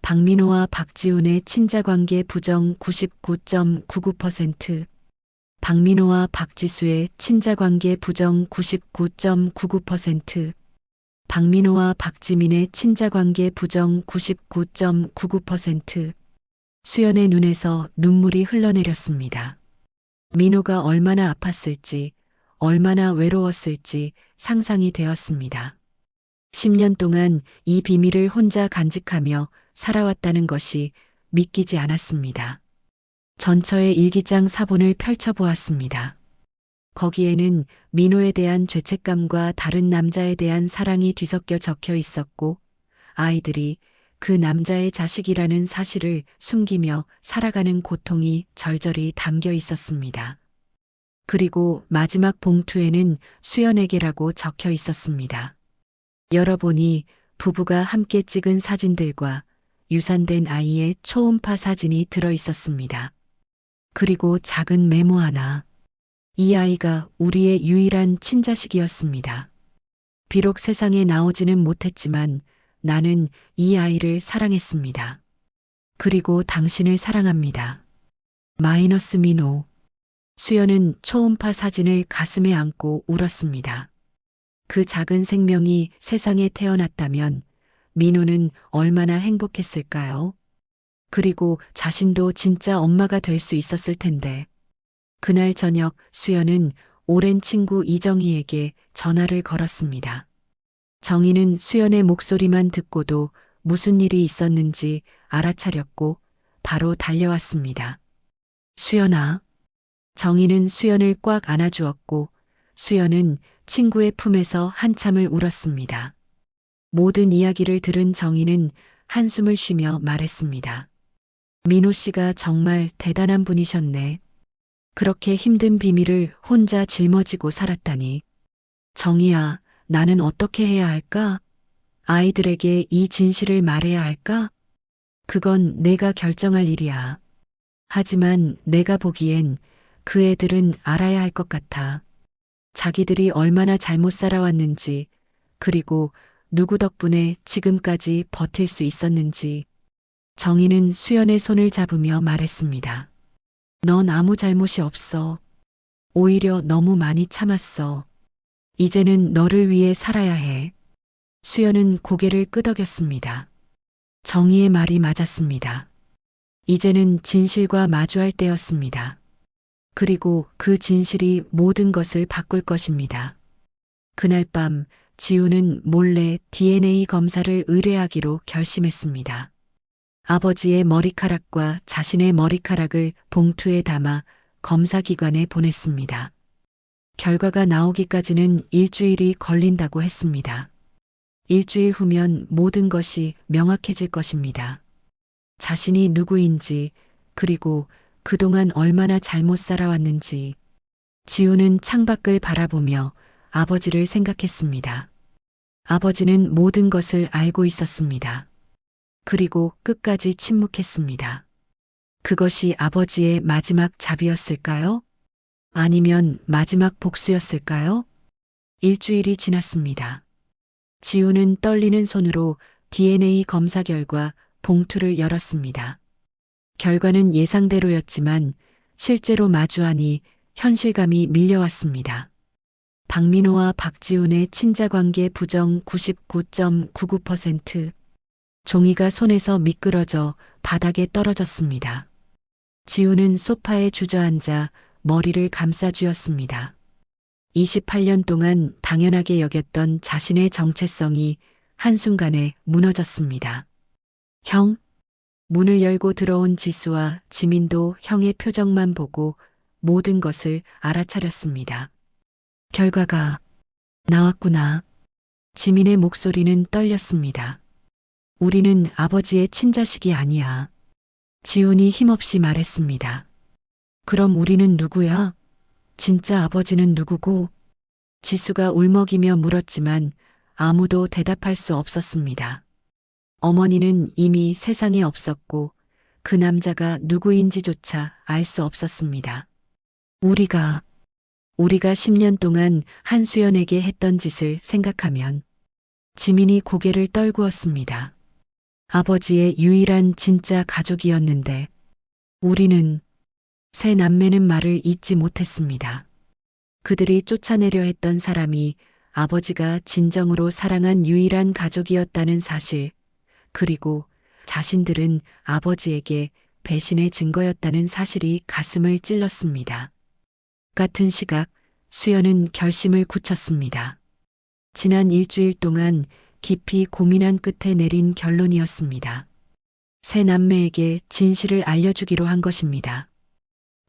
박민호와 박지훈의 친자관계 부정 99.99%, 박민호와 박지수의 친자관계 부정 99.99%, 박민호와 박지민의 친자관계 부정 99.99%. 수연의 눈에서 눈물이 흘러내렸습니다. 민호가 얼마나 아팠을지, 얼마나 외로웠을지 상상이 되었습니다. 10년 동안 이 비밀을 혼자 간직하며 살아왔다는 것이 믿기지 않았습니다. 전처의 일기장 사본을 펼쳐보았습니다. 거기에는 민호에 대한 죄책감과 다른 남자에 대한 사랑이 뒤섞여 적혀 있었고 아이들이 그 남자의 자식이라는 사실을 숨기며 살아가는 고통이 절절히 담겨 있었습니다. 그리고 마지막 봉투에는 수연에게라고 적혀 있었습니다. 열어보니 부부가 함께 찍은 사진들과 유산된 아이의 초음파 사진이 들어 있었습니다. 그리고 작은 메모 하나. 이 아이가 우리의 유일한 친자식이었습니다. 비록 세상에 나오지는 못했지만 나는 이 아이를 사랑했습니다. 그리고 당신을 사랑합니다. 마이너스 민호. 수연은 초음파 사진을 가슴에 안고 울었습니다. 그 작은 생명이 세상에 태어났다면 민호는 얼마나 행복했을까요? 그리고 자신도 진짜 엄마가 될 수 있었을 텐데. 그날 저녁 수연은 오랜 친구 이정희에게 전화를 걸었습니다. 정희는 수연의 목소리만 듣고도 무슨 일이 있었는지 알아차렸고 바로 달려왔습니다. 수연아. 정희는 수연을 꽉 안아주었고 수연은 친구의 품에서 한참을 울었습니다. 모든 이야기를 들은 정희는 한숨을 쉬며 말했습니다. 민호 씨가 정말 대단한 분이셨네. 그렇게 힘든 비밀을 혼자 짊어지고 살았다니. 정희야, 나는 어떻게 해야 할까? 아이들에게 이 진실을 말해야 할까? 그건 내가 결정할 일이야. 하지만 내가 보기엔 그 애들은 알아야 할 것 같아. 자기들이 얼마나 잘못 살아왔는지, 그리고 누구 덕분에 지금까지 버틸 수 있었는지. 정희는 수연의 손을 잡으며 말했습니다. 넌 아무 잘못이 없어. 오히려 너무 많이 참았어. 이제는 너를 위해 살아야 해. 수연은 고개를 끄덕였습니다. 정희의 말이 맞았습니다. 이제는 진실과 마주할 때였습니다. 그리고 그 진실이 모든 것을 바꿀 것입니다. 그날 밤 지우는 몰래 DNA 검사를 의뢰하기로 결심했습니다. 아버지의 머리카락과 자신의 머리카락을 봉투에 담아 검사기관에 보냈습니다. 결과가 나오기까지는 일주일이 걸린다고 했습니다. 일주일 후면 모든 것이 명확해질 것입니다. 자신이 누구인지, 그리고 그동안 얼마나 잘못 살아왔는지. 지우는 창밖을 바라보며 아버지를 생각했습니다. 아버지는 모든 것을 알고 있었습니다. 그리고 끝까지 침묵했습니다. 그것이 아버지의 마지막 답이었을까요? 아니면 마지막 복수였을까요? 일주일이 지났습니다. 지우는 떨리는 손으로 DNA 검사 결과 봉투를 열었습니다. 결과는 예상대로였지만 실제로 마주하니 현실감이 밀려왔습니다. 박민호와 박지훈의 친자관계 부정 99.99%. 종이가 손에서 미끄러져 바닥에 떨어졌습니다. 지우는 소파에 주저앉아 머리를 감싸쥐었습니다. 28년 동안 당연하게 여겼던 자신의 정체성이 한순간에 무너졌습니다. 형? 문을 열고 들어온 지수와 지민도 형의 표정만 보고 모든 것을 알아차렸습니다. 결과가 나왔구나. 지민의 목소리는 떨렸습니다. 우리는 아버지의 친자식이 아니야. 지훈이 힘없이 말했습니다. 그럼 우리는 누구야? 진짜 아버지는 누구고? 지수가 울먹이며 물었지만 아무도 대답할 수 없었습니다. 어머니는 이미 세상에 없었고 그 남자가 누구인지조차 알 수 없었습니다. 우리가 10년 동안 한수연에게 했던 짓을 생각하면 지민이 고개를 떨구었습니다. 아버지의 유일한 진짜 가족이었는데 우리는 세 남매는 말을 잇지 못했습니다. 그들이 쫓아내려 했던 사람이 아버지가 진정으로 사랑한 유일한 가족이었다는 사실, 그리고 자신들은 아버지에게 배신의 증거였다는 사실이 가슴을 찔렀습니다. 같은 시각 수연은 결심을 굳혔습니다. 지난 일주일 동안 깊이 고민한 끝에 내린 결론이었습니다. 세 남매에게 진실을 알려주기로 한 것입니다.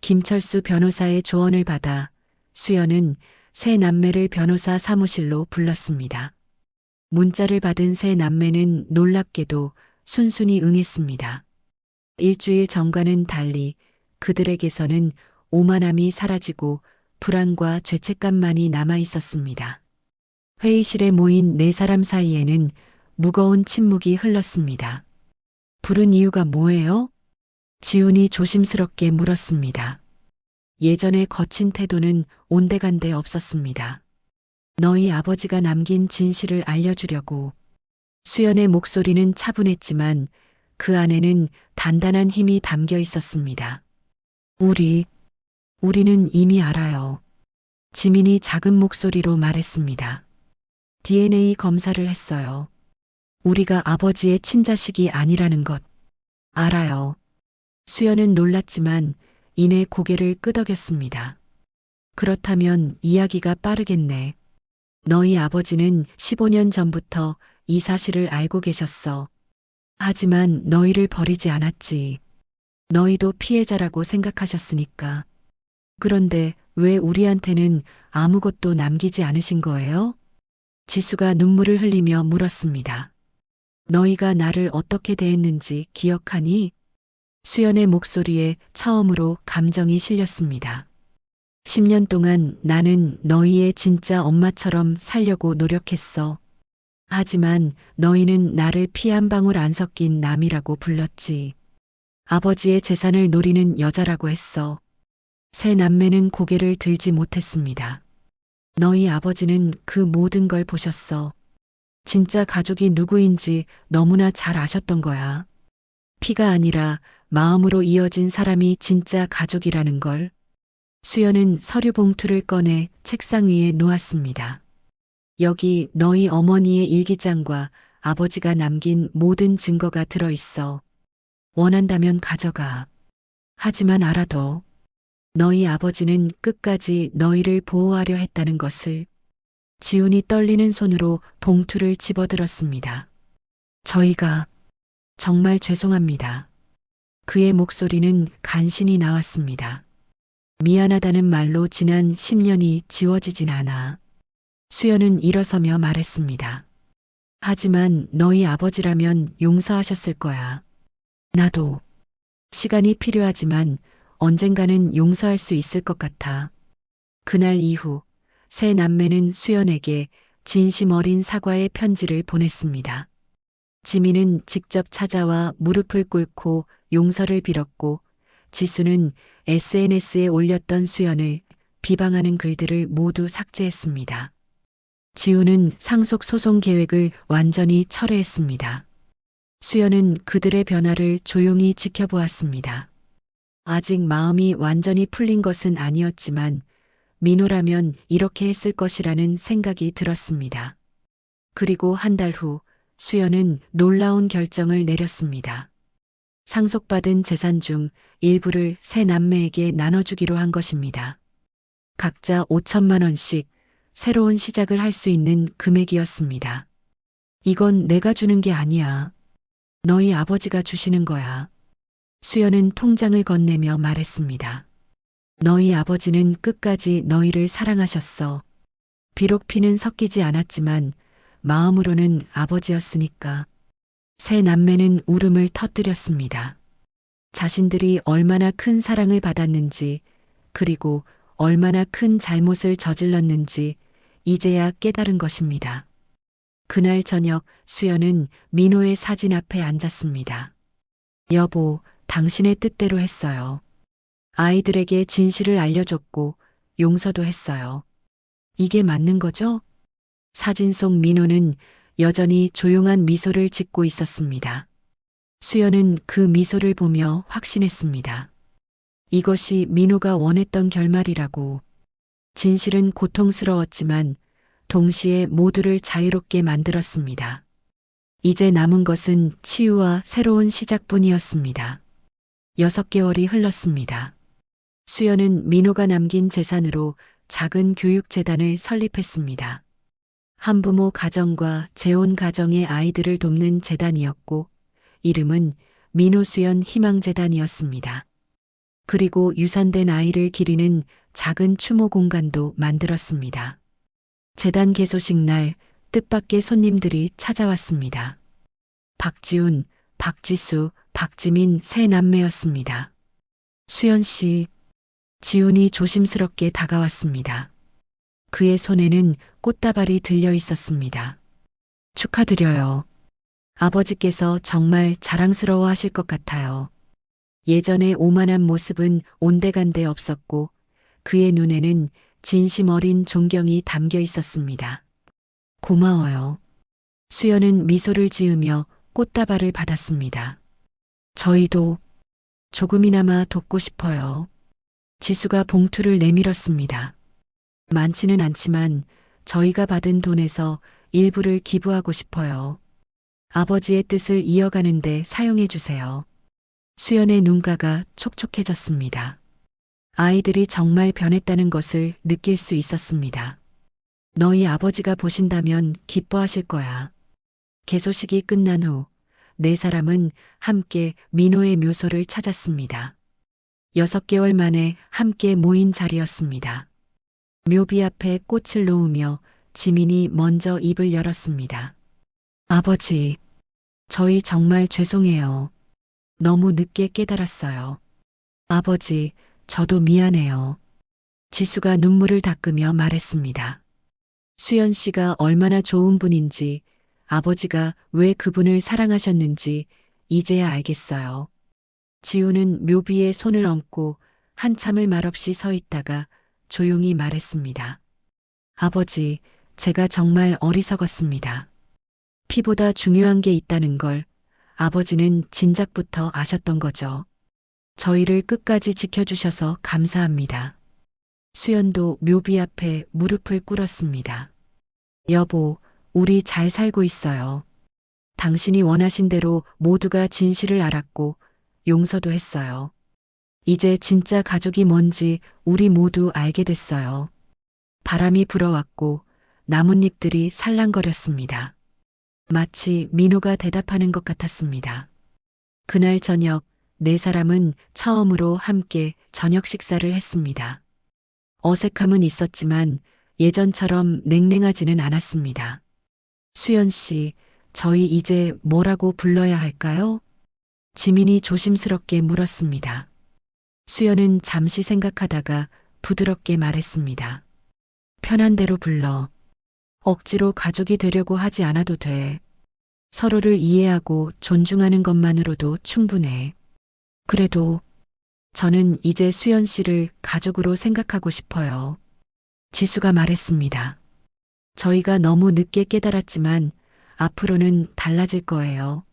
김철수 변호사의 조언을 받아 수연은 세 남매를 변호사 사무실로 불렀습니다. 문자를 받은 세 남매는 놀랍게도 순순히 응했습니다. 일주일 전과는 달리 그들에게서는 오만함이 사라지고 불안과 죄책감만이 남아 있었습니다. 회의실에 모인 네 사람 사이에는 무거운 침묵이 흘렀습니다. 부른 이유가 뭐예요? 지훈이 조심스럽게 물었습니다. 예전의 거친 태도는 온데간데 없었습니다. 너희 아버지가 남긴 진실을 알려주려고. 수연의 목소리는 차분했지만 그 안에는 단단한 힘이 담겨 있었습니다. 우리는 이미 알아요. 지민이 작은 목소리로 말했습니다. DNA 검사를 했어요. 우리가 아버지의 친자식이 아니라는 것 알아요. 수연은 놀랐지만 이내 고개를 끄덕였습니다. 그렇다면 이야기가 빠르겠네. 너희 아버지는 15년 전부터 이 사실을 알고 계셨어. 하지만 너희를 버리지 않았지. 너희도 피해자라고 생각하셨으니까. 그런데 왜 우리한테는 아무것도 남기지 않으신 거예요? 지수가 눈물을 흘리며 물었습니다. 너희가 나를 어떻게 대했는지 기억하니? 수연의 목소리에 처음으로 감정이 실렸습니다. 10년 동안 나는 너희의 진짜 엄마처럼 살려고 노력했어. 하지만 너희는 나를 피 한 방울 안 섞인 남이라고 불렀지. 아버지의 재산을 노리는 여자라고 했어. 세 남매는 고개를 들지 못했습니다. 너희 아버지는 그 모든 걸 보셨어. 진짜 가족이 누구인지 너무나 잘 아셨던 거야. 피가 아니라 마음으로 이어진 사람이 진짜 가족이라는 걸. 수연은 서류 봉투를 꺼내 책상 위에 놓았습니다. 여기 너희 어머니의 일기장과 아버지가 남긴 모든 증거가 들어있어. 원한다면 가져가. 하지만 알아둬. 너희 아버지는 끝까지 너희를 보호하려 했다는 것을. 지훈이 떨리는 손으로 봉투를 집어들었습니다. 저희가 정말 죄송합니다. 그의 목소리는 간신히 나왔습니다. 미안하다는 말로 지난 10년이 지워지진 않아. 수연은 일어서며 말했습니다. 하지만 너희 아버지라면 용서하셨을 거야. 나도. 시간이 필요하지만 언젠가는 용서할 수 있을 것 같아. 그날 이후 세 남매는 수연에게 진심 어린 사과의 편지를 보냈습니다. 지민은 직접 찾아와 무릎을 꿇고 용서를 빌었고 지수는 SNS에 올렸던 수연을 비방하는 글들을 모두 삭제했습니다. 지우는 상속소송 계획을 완전히 철회했습니다. 수연은 그들의 변화를 조용히 지켜보았습니다. 아직 마음이 완전히 풀린 것은 아니었지만 민호라면 이렇게 했을 것이라는 생각이 들었습니다. 그리고 한 달 후 수연은 놀라운 결정을 내렸습니다. 상속받은 재산 중 일부를 세 남매에게 나눠주기로 한 것입니다. 각자 5천만 원씩 새로운 시작을 할 수 있는 금액이었습니다. 이건 내가 주는 게 아니야. 너희 아버지가 주시는 거야. 수연은 통장을 건네며 말했습니다. 너희 아버지는 끝까지 너희를 사랑하셨어. 비록 피는 섞이지 않았지만 마음으로는 아버지였으니까. 세 남매는 울음을 터뜨렸습니다. 자신들이 얼마나 큰 사랑을 받았는지 그리고 얼마나 큰 잘못을 저질렀는지 이제야 깨달은 것입니다. 그날 저녁 수연은 민호의 사진 앞에 앉았습니다. 여보, 당신의 뜻대로 했어요. 아이들에게 진실을 알려줬고 용서도 했어요. 이게 맞는 거죠? 사진 속 민호는 여전히 조용한 미소를 짓고 있었습니다. 수연은 그 미소를 보며 확신했습니다. 이것이 민호가 원했던 결말이라고. 진실은 고통스러웠지만 동시에 모두를 자유롭게 만들었습니다. 이제 남은 것은 치유와 새로운 시작뿐이었습니다. 6개월이 흘렀습니다. 수연은 민호가 남긴 재산으로 작은 교육재단을 설립했습니다. 한부모 가정과 재혼 가정의 아이들을 돕는 재단이었고 이름은 민호수연 희망재단이었습니다. 그리고 유산된 아이를 기리는 작은 추모 공간도 만들었습니다. 재단 개소식 날 뜻밖의 손님들이 찾아왔습니다. 박지훈, 박지수, 박지민 세 남매였습니다. 수연 씨, 지훈이 조심스럽게 다가왔습니다. 그의 손에는 꽃다발이 들려 있었습니다. 축하드려요. 아버지께서 정말 자랑스러워 하실 것 같아요. 예전의 오만한 모습은 온데간데 없었고 그의 눈에는 진심 어린 존경이 담겨 있었습니다. 고마워요. 수연은 미소를 지으며 꽃다발을 받았습니다. 저희도 조금이나마 돕고 싶어요. 지수가 봉투를 내밀었습니다. 많지는 않지만 저희가 받은 돈에서 일부를 기부하고 싶어요. 아버지의 뜻을 이어가는데 사용해 주세요. 수연의 눈가가 촉촉해졌습니다. 아이들이 정말 변했다는 것을 느낄 수 있었습니다. 너희 아버지가 보신다면 기뻐하실 거야. 개소식이 끝난 후 네 사람은 함께 민호의 묘소를 찾았습니다. 6개월 만에 함께 모인 자리였습니다. 묘비 앞에 꽃을 놓으며 지민이 먼저 입을 열었습니다. 아버지, 저희 정말 죄송해요. 너무 늦게 깨달았어요. 아버지, 저도 미안해요. 지수가 눈물을 닦으며 말했습니다. 수연 씨가 얼마나 좋은 분인지, 아버지가 왜 그분을 사랑하셨는지 이제야 알겠어요. 지우는 묘비의 손을 얹고 한참을 말없이 서 있다가 조용히 말했습니다. 아버지, 제가 정말 어리석었습니다. 피보다 중요한 게 있다는 걸 아버지는 진작부터 아셨던 거죠. 저희를 끝까지 지켜주셔서 감사합니다. 수연도 묘비 앞에 무릎을 꿇었습니다. 여보, 우리 잘 살고 있어요. 당신이 원하신 대로 모두가 진실을 알았고 용서도 했어요. 이제 진짜 가족이 뭔지 우리 모두 알게 됐어요. 바람이 불어왔고 나뭇잎들이 살랑거렸습니다. 마치 민호가 대답하는 것 같았습니다. 그날 저녁 네 사람은 처음으로 함께 저녁 식사를 했습니다. 어색함은 있었지만 예전처럼 냉랭하지는 않았습니다. 수연 씨, 저희 이제 뭐라고 불러야 할까요? 지민이 조심스럽게 물었습니다. 수연은 잠시 생각하다가 부드럽게 말했습니다. 편한 대로 불러. 억지로 가족이 되려고 하지 않아도 돼. 서로를 이해하고 존중하는 것만으로도 충분해. 그래도 저는 이제 수연 씨를 가족으로 생각하고 싶어요. 지수가 말했습니다. 저희가 너무 늦게 깨달았지만 앞으로는 달라질 거예요.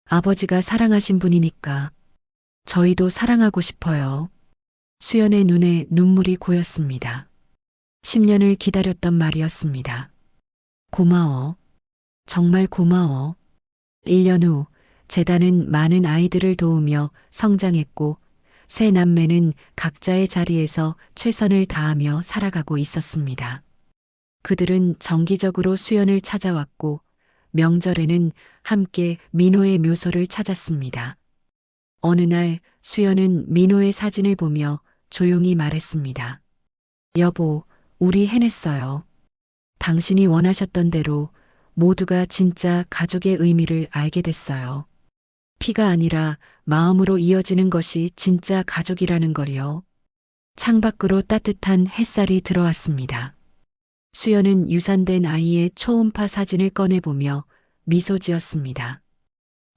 아버지가 사랑하신 분이니까 저희도 사랑하고 싶어요. 수연의 눈에 눈물이 고였습니다. 10년을 기다렸던 말이었습니다. 고마워. 정말 고마워. 1년 후 재단은 많은 아이들을 도우며 성장했고 세 남매는 각자의 자리에서 최선을 다하며 살아가고 있었습니다. 그들은 정기적으로 수연을 찾아왔고 명절에는 함께 민호의 묘소를 찾았습니다. 어느 날 수연은 민호의 사진을 보며 조용히 말했습니다. 여보, 우리 해냈어요. 당신이 원하셨던 대로 모두가 진짜 가족의 의미를 알게 됐어요. 피가 아니라 마음으로 이어지는 것이 진짜 가족이라는 걸요. 창밖으로 따뜻한 햇살이 들어왔습니다. 수연은 유산된 아이의 초음파 사진을 꺼내보며 미소 지었습니다.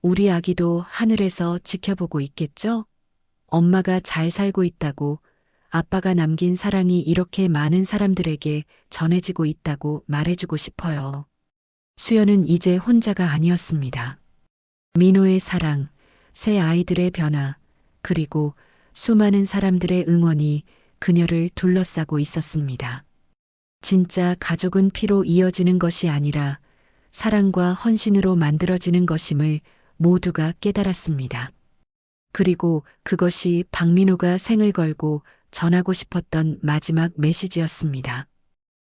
우리 아기도 하늘에서 지켜보고 있겠죠? 엄마가 잘 살고 있다고, 아빠가 남긴 사랑이 이렇게 많은 사람들에게 전해지고 있다고 말해주고 싶어요. 수연은 이제 혼자가 아니었습니다. 민호의 사랑, 새 아이들의 변화, 그리고 수많은 사람들의 응원이 그녀를 둘러싸고 있었습니다. 진짜 가족은 피로 이어지는 것이 아니라 사랑과 헌신으로 만들어지는 것임을 모두가 깨달았습니다. 그리고 그것이 박민호가 생을 걸고 전하고 싶었던 마지막 메시지였습니다.